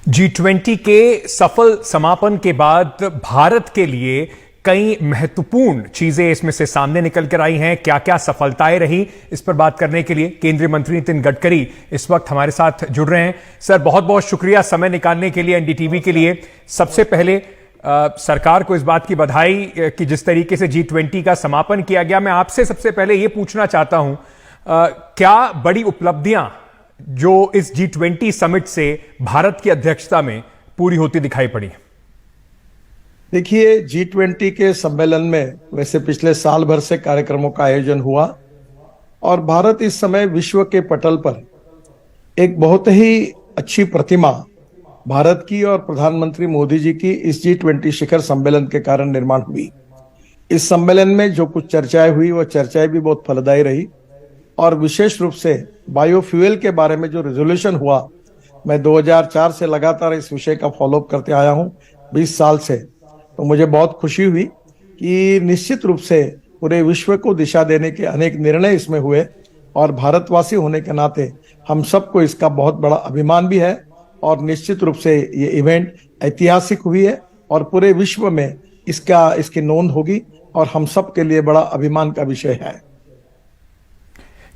G20 के सफल समापन के बाद भारत के लिए कई महत्वपूर्ण चीजें इसमें से सामने निकल कर आई हैं। क्या क्या सफलताएं रही, इस पर बात करने के लिए केंद्रीय मंत्री नितिन गडकरी इस वक्त हमारे साथ जुड़ रहे हैं। सर, बहुत बहुत शुक्रिया समय निकालने के लिए एनडीटीवी के लिए। सबसे पहले सरकार को इस बात की बधाई कि जिस तरीके से G20 का समापन किया गया। मैं आपसे सबसे पहले यह पूछना चाहता हूं, क्या बड़ी उपलब्धियां जो इस G20 समिट से भारत की अध्यक्षता में पूरी होती दिखाई पड़ी? देखिए, G20 के सम्मेलन में वैसे पिछले साल भर से कार्यक्रमों का आयोजन हुआ और भारत इस समय विश्व के पटल पर एक बहुत ही अच्छी प्रतिमा भारत की और प्रधानमंत्री मोदी जी की इस G20 शिखर सम्मेलन के कारण निर्माण हुई। इस सम्मेलन में जो कुछ चर्चाएं हुई वो चर्चाएं भी बहुत फलदायी रही और विशेष रूप से बायोफ्यूल के बारे में जो रेजोल्यूशन हुआ, मैं 2004 से लगातार इस विषय का फॉलोअप करते आया हूं, 20 साल से। तो मुझे बहुत खुशी हुई कि निश्चित रूप से पूरे विश्व को दिशा देने के अनेक निर्णय इसमें हुए और भारतवासी होने के नाते हम सबको इसका बहुत बड़ा अभिमान भी है और निश्चित रूप से ये इवेंट ऐतिहासिक हुई है और पूरे विश्व में इसकी नोंद होगी और हम सब के लिए बड़ा अभिमान का विषय है।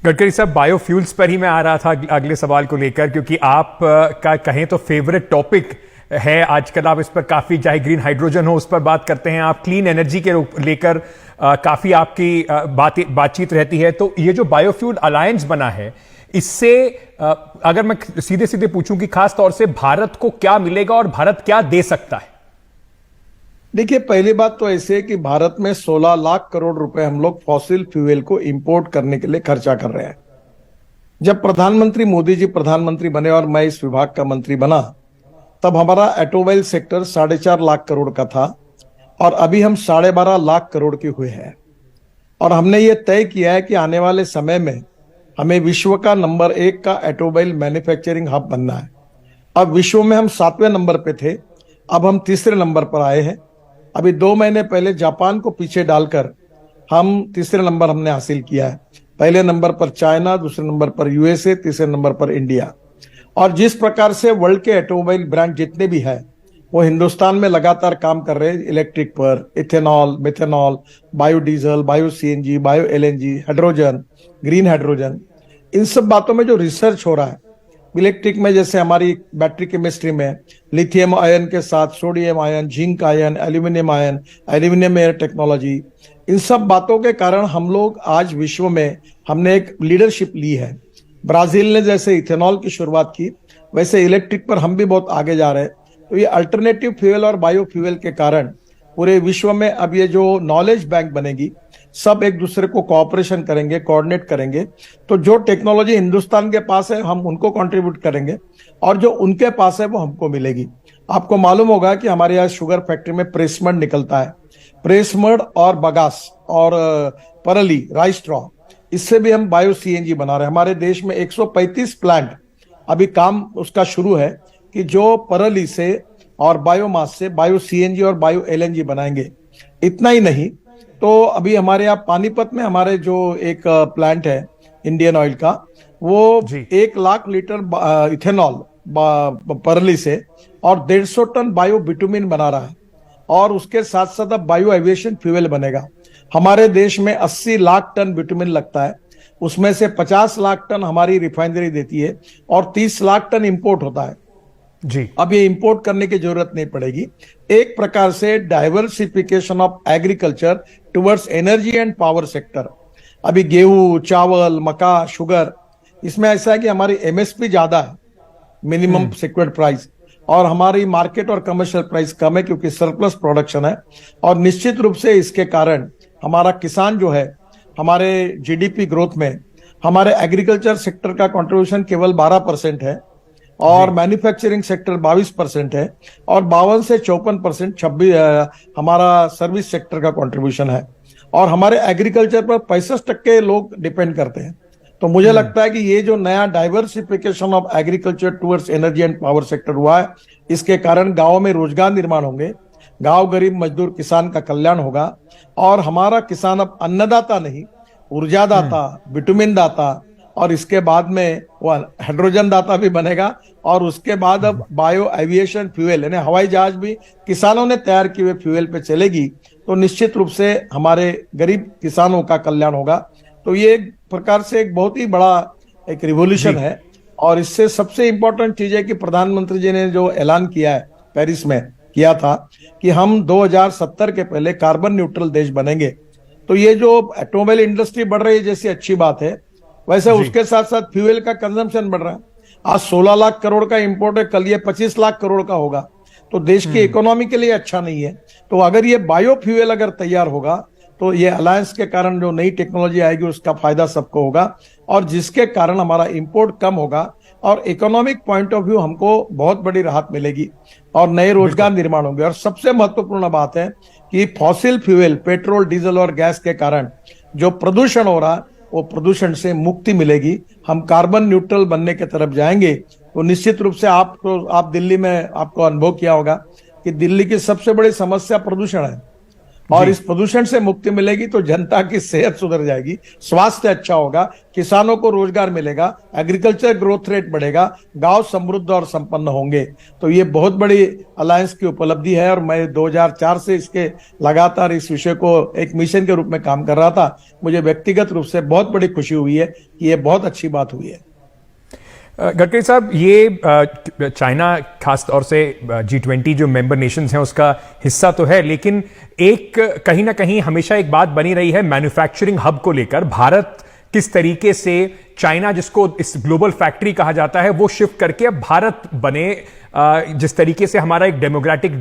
गडकरी साहब, बायोफ्यूल्स पर ही मैं आ रहा था अगले सवाल को लेकर, क्योंकि आप का कहें तो फेवरेट टॉपिक है आजकल। आप इस पर काफी, चाहे ग्रीन हाइड्रोजन हो उस पर बात करते हैं, आप क्लीन एनर्जी के लेकर काफी आपकी बातचीत रहती है। तो ये जो बायोफ्यूल अलायंस बना है, इससे अगर मैं सीधे सीधे पूछूं कि खास तौर से भारत को क्या मिलेगा और भारत क्या दे सकता है? देखिए, पहली बात तो ऐसे है कि भारत में 16 लाख करोड़ रुपए हम लोग फॉसिल फ्यूल को इंपोर्ट करने के लिए खर्चा कर रहे हैं। जब प्रधानमंत्री मोदी जी प्रधानमंत्री बने और मैं इस विभाग का मंत्री बना, तब हमारा ऑटोमोबाइल सेक्टर 4.5 लाख करोड़ का था और अभी हम 12.5 लाख करोड़ के हुए हैं। और हमने ये तय किया है कि आने वाले समय में हमें विश्व का नंबर 1 का ऑटोमोबाइल मैन्युफैक्चरिंग हब बनना है। अब विश्व में हम 7वें नंबर पे थे, अब हम 3रे नंबर पर आए हैं। अभी 2 महीने पहले जापान को पीछे डालकर हम 3रे नंबर हमने हासिल किया है। पहले नंबर पर चाइना, दूसरे नंबर पर यूएसए, 3रे नंबर पर इंडिया। और जिस प्रकार से वर्ल्ड के ऑटोमोबाइल ब्रांड जितने भी हैं वो हिंदुस्तान में लगातार काम कर रहे हैं इलेक्ट्रिक पर, ethanol, methanol, biodiesel, bio CNG, bio LNG, hydrogen, green hydrogen, इन सब बातों में जो रिसर्च हो रहा है इलेक्ट्रिक में, जैसे हमारी बैटरी केमिस्ट्री में लिथियम आयन के साथ sodium ion, zinc ion, aluminium air technology, इन सब बातों के कारण हम लोग आज विश्व में हमने एक लीडरशिप ली है। ब्राजील ने जैसे इथेनॉल की शुरुआत की, वैसे इलेक्ट्रिक पर हम भी बहुत आगे जा रहे हैं। तो ये अल्टरनेटिव फ्यूल और बायोफ्यूल के कारण पूरे विश्व में अब ये जो नॉलेज बैंक बनेगी, सब एक दूसरे को कोऑपरेशन करेंगे, कोऑर्डिनेट करेंगे। तो जो टेक्नोलॉजी हिंदुस्तान के पास है हम उनको कंट्रीब्यूट करेंगे और जो उनके पास है वो हमको मिलेगी। आपको मालूम होगा कि हमारे यहाँ शुगर फैक्ट्री में प्रेसमड निकलता है, प्रेसमड और बगास और परली, राइस स्ट्रॉ, इससे भी हम बायो सीएनजी बना रहे हैं। हमारे देश में 135 प्लांट अभी काम उसका शुरू है कि जो परली से और बायोमास से बायो सीएनजी और बायो एलएनजी बनाएंगे। इतना ही नहीं, तो अभी हमारे यहाँ पानीपत में हमारे जो एक प्लांट है इंडियन ऑयल का, वो 1 लाख लीटर इथेनॉल परली से और 150 टन बायो बिटुमिन बना रहा है और उसके साथ साथ अब बायो एविएशन फ्यूल बनेगा। हमारे देश में 80 लाख टन बिटुमिन लगता है, उसमें से 50 लाख टन हमारी रिफाइनरी देती है और 30 लाख टन इंपोर्ट होता है जी। अब ये इंपोर्ट करने की जरूरत नहीं पड़ेगी। एक प्रकार से diversification of agriculture towards energy and power sector. अभी गेहूं, चावल, मक्का, शुगर, इसमें ऐसा है कि हमारी एमएसपी ज्यादा है, मिनिमम सिक्योर्ड प्राइस, और हमारी मार्केट और कमर्शियल प्राइस कम है क्योंकि सरप्लस प्रोडक्शन है। और निश्चित रूप से इसके कारण हमारा किसान जो है, हमारे जीडीपी ग्रोथ में हमारे एग्रीकल्चर सेक्टर का कंट्रीब्यूशन केवल 12% है और मैन्युफैक्चरिंग सेक्टर 22% है और 52 से 54% हमारा सर्विस सेक्टर का कंट्रीब्यूशन है और हमारे एग्रीकल्चर पर 65% लोग डिपेंड करते हैं। तो मुझे लगता है कि ये जो नया diversification of agriculture towards energy and power sector हुआ है, इसके कारण गाँव में रोजगार निर्माण होंगे, गाँव गरीब मजदूर किसान का कल्याण होगा और हमारा किसान अब अन्नदाता नहीं, ऊर्जादाता, विटामिन दाता और इसके बाद में वो हाइड्रोजन दाता भी बनेगा, और उसके बाद अब बायो एविएशन फ्यूल यानी हवाई जहाज भी किसानों ने तैयार किए हुए फ्यूल पे चलेगी, तो निश्चित रूप से हमारे गरीब किसानों का कल्याण होगा। तो ये एक प्रकार से एक बहुत ही बड़ा एक रिवॉल्यूशन है। और इससे सबसे इंपॉर्टेंट चीज है कि प्रधानमंत्री जी ने जो ऐलान किया है पेरिस में किया था कि हम 2070 के पहले कार्बन न्यूट्रल देश बनेंगे। तो ये जो ऑटोमोबाइल इंडस्ट्री बढ़ रही है जैसी अच्छी बात है, वैसे उसके साथ साथ फ्यूल का कंजम्पशन बढ़ रहा है। आज 16 लाख करोड़ का इंपोर्ट है, कल ये 25 लाख करोड़ का होगा, तो देश की इकोनॉमी के लिए अच्छा नहीं है। तो अगर ये बायो फ्यूल अगर तैयार होगा तो ये अलायंस के कारण जो नई टेक्नोलॉजी आएगी उसका फायदा सबको होगा, और जिसके कारण हमारा इंपोर्ट कम होगा और इकोनॉमिक पॉइंट ऑफ व्यू हमको बहुत बड़ी राहत मिलेगी और नए रोजगार निर्माण होंगे। और सबसे महत्वपूर्ण बात है कि फॉसिल फ्यूल पेट्रोल डीजल और गैस के कारण जो प्रदूषण हो रहा वो प्रदूषण से मुक्ति मिलेगी। हम कार्बन न्यूट्रल बनने की तरफ जाएंगे। तो निश्चित रूप से आप दिल्ली में आपको अनुभव किया होगा कि दिल्ली की सबसे बड़ी समस्या प्रदूषण है, और इस प्रदूषण से मुक्ति मिलेगी तो जनता की सेहत सुधर जाएगी, स्वास्थ्य अच्छा होगा, किसानों को रोजगार मिलेगा, एग्रीकल्चर ग्रोथ रेट बढ़ेगा, गांव समृद्ध और संपन्न होंगे। तो ये बहुत बड़ी अलायंस की उपलब्धि है, और मैं 2004 से इसके लगातार इस विषय को एक मिशन के रूप में काम कर रहा था। मुझे व्यक्तिगत रूप से बहुत बड़ी खुशी हुई है कि ये बहुत अच्छी बात हुई है। गडकरी साहब, ये चाइना खास तौर से G20 जो मेंबर नेशंस हैं उसका हिस्सा तो है, लेकिन एक कहीं ना कहीं हमेशा एक बात बनी रही है मैन्युफैक्चरिंग हब को लेकर। भारत किस तरीके से चाइना, जिसको इस ग्लोबल फैक्ट्री कहा जाता है, वो शिफ्ट करके अब भारत बने। जिस तरीके से हमारा एक डेमोक्रेटिक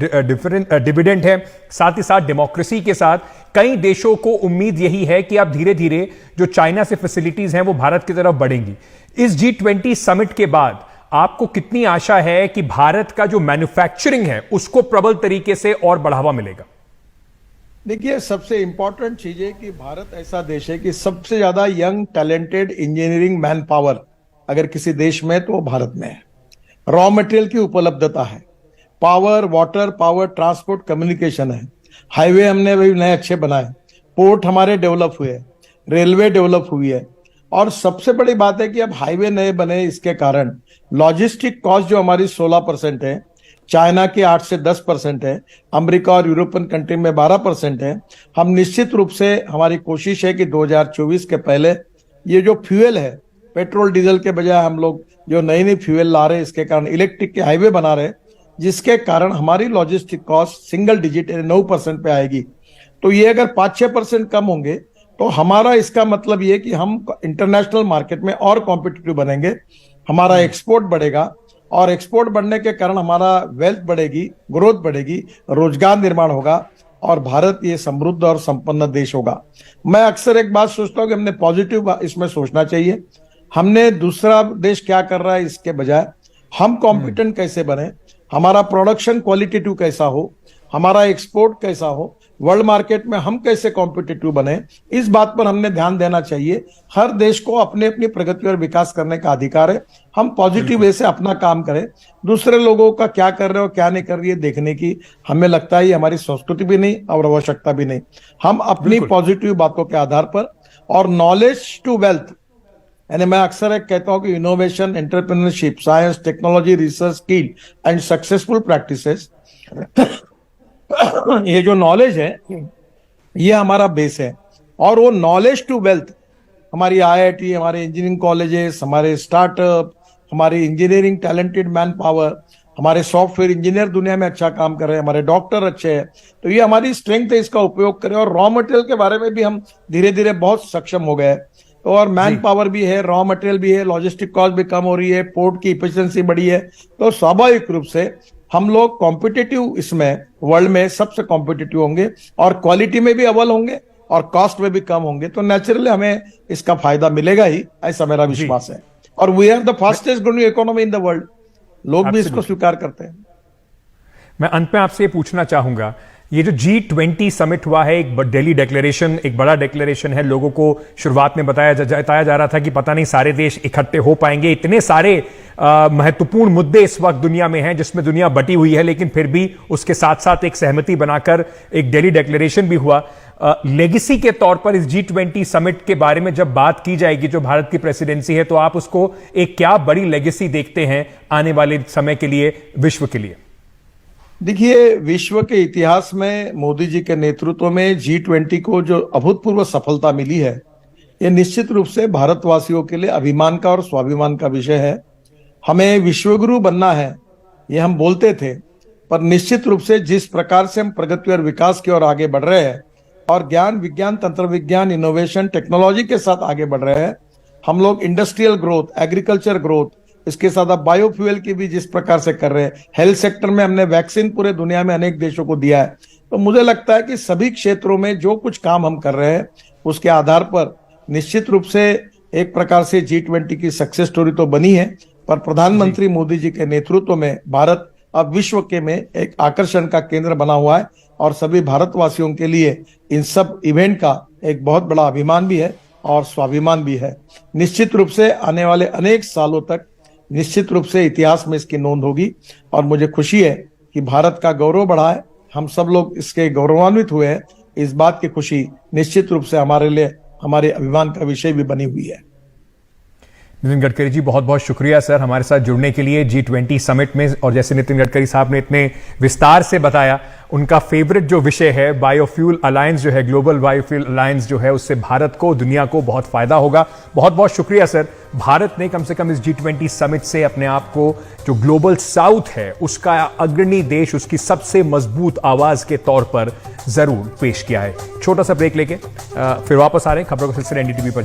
डिविडेंड है, साथ ही साथ डेमोक्रेसी के साथ कई देशों को उम्मीद यही है कि अब धीरे धीरे जो चाइना से फैसिलिटीज हैं वो भारत की तरफ बढ़ेंगी। इस G20 समिट के बाद आपको कितनी आशा है कि भारत का जो मैन्युफैक्चरिंग है उसको प्रबल तरीके से और बढ़ावा मिलेगा? देखिए, सबसे इंपॉर्टेंट चीज है कि भारत ऐसा देश है कि सबसे ज्यादा young talented engineering man power अगर किसी देश में तो वो भारत में है। रॉ मटेरियल की उपलब्धता है, power, water power, transport, communication है, हाईवे हमने भी नए अच्छे बनाए, पोर्ट हमारे डेवलप हुए, रेलवे डेवलप हुई है, और सबसे बड़ी बात है कि अब हाईवे नए बने, इसके कारण लॉजिस्टिक कॉस्ट जो हमारी 16% है, चाइना के 8 से 10% है, अमेरिका और यूरोपियन कंट्री में 12% है। हम निश्चित रूप से हमारी कोशिश है कि 2024 के पहले ये जो फ्यूल है, पेट्रोल डीजल के बजाय हम लोग जो नई नई फ्यूल ला रहे हैं, इसके कारण इलेक्ट्रिक के हाईवे बना रहे हैं, जिसके कारण हमारी लॉजिस्टिक कॉस्ट सिंगल डिजिट 9% पे आएगी। तो ये अगर 5-6% कम होंगे तो हमारा इसका मतलब ये कि हम इंटरनेशनल मार्केट में और कॉम्पिटिटिव बनेंगे, हमारा एक्सपोर्ट बढ़ेगा, और एक्सपोर्ट बढ़ने के कारण हमारा वेल्थ बढ़ेगी, ग्रोथ बढ़ेगी, रोजगार निर्माण होगा, और भारत ये समृद्ध और संपन्न देश होगा। मैं अक्सर एक बात सोचता हूँ कि हमने पॉजिटिव इसमें सोचना चाहिए। हमने दूसरा देश क्या कर रहा है इसके बजाय हम कॉम्पिटेंट कैसे बने, हमारा प्रोडक्शन क्वालिटेटिव कैसा हो, हमारा एक्सपोर्ट कैसा हो, वर्ल्ड मार्केट में हम कैसे कॉम्पिटिटिव बने, इस बात पर हमने ध्यान देना चाहिए। हर देश को अपने अपनी प्रगति और विकास करने का अधिकार है। हम पॉजिटिव वे से अपना काम करें, दूसरे लोगों का क्या कर रहे हो क्या नहीं कर रही है देखने की हमें लगता है हमारी संस्कृति भी नहीं और आवश्यकता भी नहीं। हम अपनी पॉजिटिव बातों के आधार पर और नॉलेज टू वेल्थ, यानी मैं अक्सर एक कहता हूं कि innovation, entrepreneurship, science, technology, research, skill and successful practices, ये जो नॉलेज है ये हमारा बेस है। और वो नॉलेज टू वेल्थ हमारी IIT, हमारे इंजीनियरिंग कॉलेजेस, हमारे स्टार्टअप, हमारी इंजीनियरिंग टैलेंटेड मैन पावर, हमारे सॉफ्टवेयर इंजीनियर दुनिया में अच्छा काम कर रहे हैं, हमारे डॉक्टर अच्छे हैं, तो ये हमारी स्ट्रेंथ है, इसका उपयोग करें। और रॉ मटेरियल के बारे में भी हम धीरे धीरे बहुत सक्षम हो गए, तो और मैन पावर भी है, रॉ मटेरियल भी है, लॉजिस्टिक कॉस्ट भी कम हो रही है, पोर्ट की इफिशिएंसी बढ़ी है, तो स्वाभाविक रूप से हम लोग कॉम्पिटिटिव इसमें वर्ल्ड में सबसे कॉम्पिटिटिव होंगे और क्वालिटी में भी अव्वल होंगे और कॉस्ट में भी कम होंगे, तो नेचुरली हमें इसका फायदा मिलेगा ही, ऐसा मेरा विश्वास है। और we are the fastest growing economy in the world, लोग भी इसको स्वीकार करते हैं। मैं अंत में आपसे ये पूछना चाहूंगा ये जो G20 समिट हुआ है, एक दिल्ली डिक्लेरेशन, एक बड़ा डिक्लेरेशन है। लोगों को शुरुआत में बताया जा रहा था कि पता नहीं सारे देश इकट्ठे हो पाएंगे। इतने सारे महत्वपूर्ण मुद्दे इस वक्त दुनिया में हैं जिसमें दुनिया बटी हुई है, लेकिन फिर भी उसके साथ साथ एक सहमति बनाकर एक दिल्ली डिक्लेरेशन भी हुआ। लेगेसी के तौर पर इस G20 समिट के बारे में जब बात की जाएगी, जो भारत की प्रेसिडेंसी है, तो आप उसको एक क्या बड़ी लेगेसी देखते हैं आने वाले समय के लिए, विश्व के लिए? देखिए, विश्व के इतिहास में मोदी जी के नेतृत्व में G20 को जो अभूतपूर्व सफलता मिली है, ये निश्चित रूप से भारतवासियों के लिए अभिमान का और स्वाभिमान का विषय है। हमें विश्वगुरु बनना है, ये हम बोलते थे, पर निश्चित रूप से जिस प्रकार से हम प्रगति और विकास की ओर आगे बढ़ रहे हैं और ज्ञान विज्ञान तंत्र विज्ञान इनोवेशन टेक्नोलॉजी के साथ आगे बढ़ रहे हैं, हम लोग इंडस्ट्रियल ग्रोथ, एग्रीकल्चर ग्रोथ, इसके साथ अब बायोफ्यूल की भी जिस प्रकार से कर रहे हैं, हेल्थ सेक्टर में हमने वैक्सीन पूरे दुनिया में अनेक देशों को दिया है। तो मुझे लगता है कि सभी क्षेत्रों में जो कुछ काम हम कर रहे हैं उसके आधार पर निश्चित रूप से एक प्रकार से G20 की सक्सेस स्टोरी तो बनी है, पर प्रधानमंत्री मोदी जी के नेतृत्व में भारत अब विश्व के में एक आकर्षण का केंद्र बना हुआ है और सभी भारतवासियों के लिए इन सब इवेंट का एक बहुत बड़ा अभिमान भी है और स्वाभिमान भी है। निश्चित रूप से आने वाले अनेक सालों तक निश्चित रूप से इतिहास में इसकी नोंद होगी और मुझे खुशी है कि भारत का गौरव बढ़ा है, हम सब लोग इसके गौरवान्वित हुए हैं। इस बात की खुशी निश्चित रूप से हमारे लिए हमारे अभिमान का विषय भी बनी हुई है। नितिन गडकरी जी, बहुत बहुत शुक्रिया सर हमारे साथ जुड़ने के लिए G20 समिट में। और जैसे नितिन गडकरी साहब ने इतने विस्तार से बताया, उनका फेवरेट जो विषय है बायोफ्यूल अलायंस जो है, ग्लोबल बायोफ्यूल अलायंस जो है, उससे भारत को, दुनिया को बहुत फायदा होगा। बहुत बहुत शुक्रिया सर। भारत ने कम से कम इस G20 समिट से अपने आप को, जो ग्लोबल साउथ है उसका अग्रणी देश, उसकी सबसे मजबूत आवाज के तौर पर जरूर पेश किया है। छोटा सा ब्रेक लेके फिर वापस आ रहे हैं खबरों के सिलसिले NDTV पर।